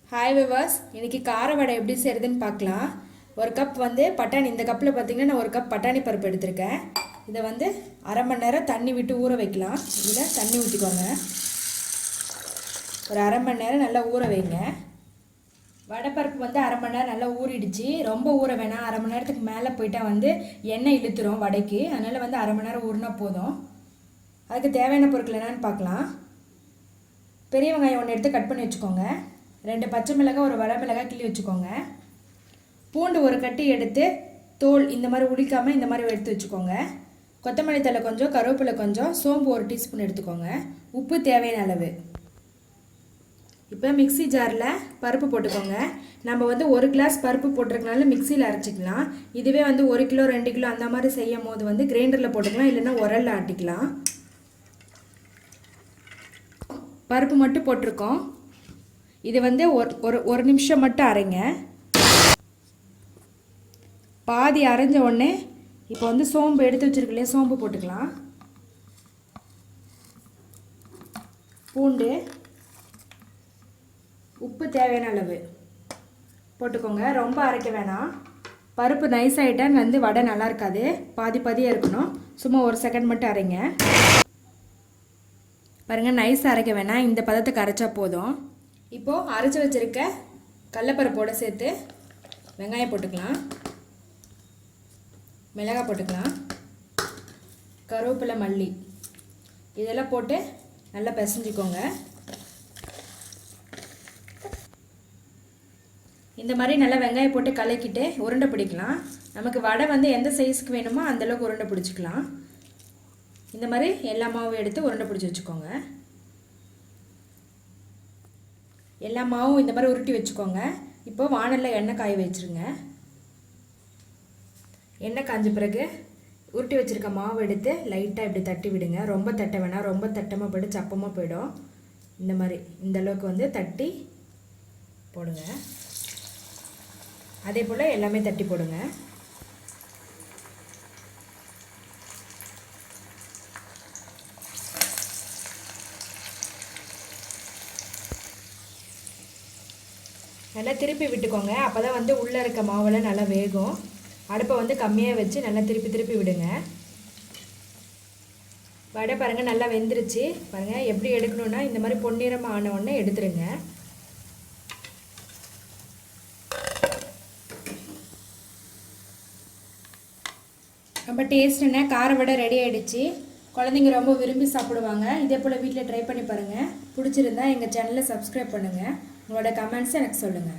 Hi viewers, இன்றைக்கி கார வடை எப்படி செய்கிறதுன்னு பார்க்கலாம். ஒரு கப் பட்டாணி, இந்த கப்பில் பார்த்திங்கன்னா நான் ஒரு கப் பட்டாணி பருப்பு எடுத்திருக்கேன். இதை அரை மணி நேரம் தண்ணி விட்டு ஊற வைக்கலாம். இதில் தண்ணி ஊற்றிக்கோங்க. ஒரு அரை மணி நேரம் நல்லா ஊற வைங்க. வடைப்பருப்பு அரை மணி நேரம் நல்லா ஊறிடுச்சு. ரொம்ப ஊற வேணாம். அரை மணி நேரத்துக்கு மேலே போயிட்டால் எண்ணெய் இழுத்துரும் வடைக்கு. அதனால் அரை மணி நேரம் ஊறினா போதும். அதுக்கு தேவையான பொருட்கள் என்னென்னு பார்க்கலாம். பெரிய வெங்காயம் ஒன்று எடுத்து கட் பண்ணி வச்சுக்கோங்க. 2 பச்சை மிளகாய், ஒரு வடை மிளகாய் கிள்ளி வச்சுக்கோங்க. பூண்டு ஒரு கட்டி எடுத்து தோல் இந்த மாதிரி உடிக்காமல் இந்த மாதிரி எடுத்து வச்சுக்கோங்க. கொத்தமல்லி தழை கொஞ்சம், கருவேப்பிலை கொஞ்சம், சோம்பு 1 டீஸ்பூன் எடுத்துக்கோங்க. உப்பு தேவையான அளவு. இப்போ மிக்சி ஜாரில் பருப்பு போட்டுக்கோங்க. நம்ம 1 கிளாஸ் பருப்பு போட்டிருக்கனால மிக்சியில் அரைச்சிக்கலாம். இதுவே 1 கிலோ 2 கிலோ அந்த மாதிரி செய்யும் போது கிரைண்டரில் போட்டுக்கலாம், இல்லைன்னா உரலில் ஆட்டிக்கலாம். பருப்பு மட்டும் போட்டிருக்கோம். இது ஒரு நிமிஷம் மட்டும் அரைங்க. பாதி அரைஞ்ச உடனே இப்போ சோம்பு எடுத்து வச்சுருக்கலையே, சோம்பு போட்டுக்கலாம். பூண்டு, உப்பு தேவையான அளவு போட்டுக்கோங்க. ரொம்ப அரைக்க வேணாம். பருப்பு நைஸ் ஆகிட்டால் வடை நல்லா இருக்காது. பாதி பாதியாக இருக்கணும். சும்மா 1 செகண்ட் மட்டும் அரைங்க. பாருங்கள், நைஸாக அரைக்க வேணாம். இந்த பதத்துக்கு அரைச்சா போதும். இப்போது அரைச்சி வச்சுருக்க கடலைப்பருப்போடு சேர்த்து வெங்காயம் போட்டுக்கலாம், மிளகாய் போட்டுக்கலாம், கருவேப்பிலை, மல்லி இதெல்லாம் போட்டு நல்லா பிசைஞ்சிக்கோங்க. இந்த மாதிரி நல்லா வெங்காயம் போட்டு கலக்கிட்டு உருண்டை பிடிக்கலாம். நமக்கு வடை எந்த சைஸுக்கு வேணுமோ அந்தளவுக்கு உருண்டை பிடிச்சிக்கலாம். இந்த மாதிரி எல்லா மாவும் எடுத்து உருண்டை பிடிச்சி வச்சுக்கோங்க. எல்லா மாவும் இந்த மாதிரி உருட்டி வச்சுக்கோங்க. இப்போ வானலில் எண்ணெய் காய வச்சுருங்க. எண்ணெய் காஞ்ச பிறகு உருட்டி வச்சுருக்க மாவு எடுத்து லைட்டாக இப்படி தட்டி விடுங்க. ரொம்ப தட்ட வேணாம். ரொம்ப தட்டமாக போய்ட்டு சப்பமாக போயிடும். இந்த மாதிரி இந்த அளவுக்கு தட்டி போடுங்க. அதே போல் எல்லாமே தட்டி போடுங்க. நல்லா திருப்பி விட்டுக்கோங்க. அப்போ தான் உள்ளே இருக்க மாவெல்லாம் நல்லா வேகும். அடுப்பை கம்மியாக வச்சு நல்லா திருப்பி விடுங்க. வடை பாருங்கள் நல்லா வெந்துருச்சு. பாருங்கள் எப்படி எடுக்கணுன்னா இந்த மாதிரி பொன்னிறமாக ஆன உடனே எடுத்துருங்க. ரொம்ப டேஸ்ட்டுன்னா கார வடை ரெடி ஆகிடுச்சு. குழந்தைங்க ரொம்ப விரும்பி சாப்பிடுவாங்க. இதே போல் வீட்டில் ட்ரை பண்ணி பாருங்கள். பிடிச்சிருந்தா எங்கள் சேனலை சப்ஸ்கிரைப் பண்ணுங்கள். உங்களோட கமெண்ட்ஸை எனக்கு சொல்லுங்கள்.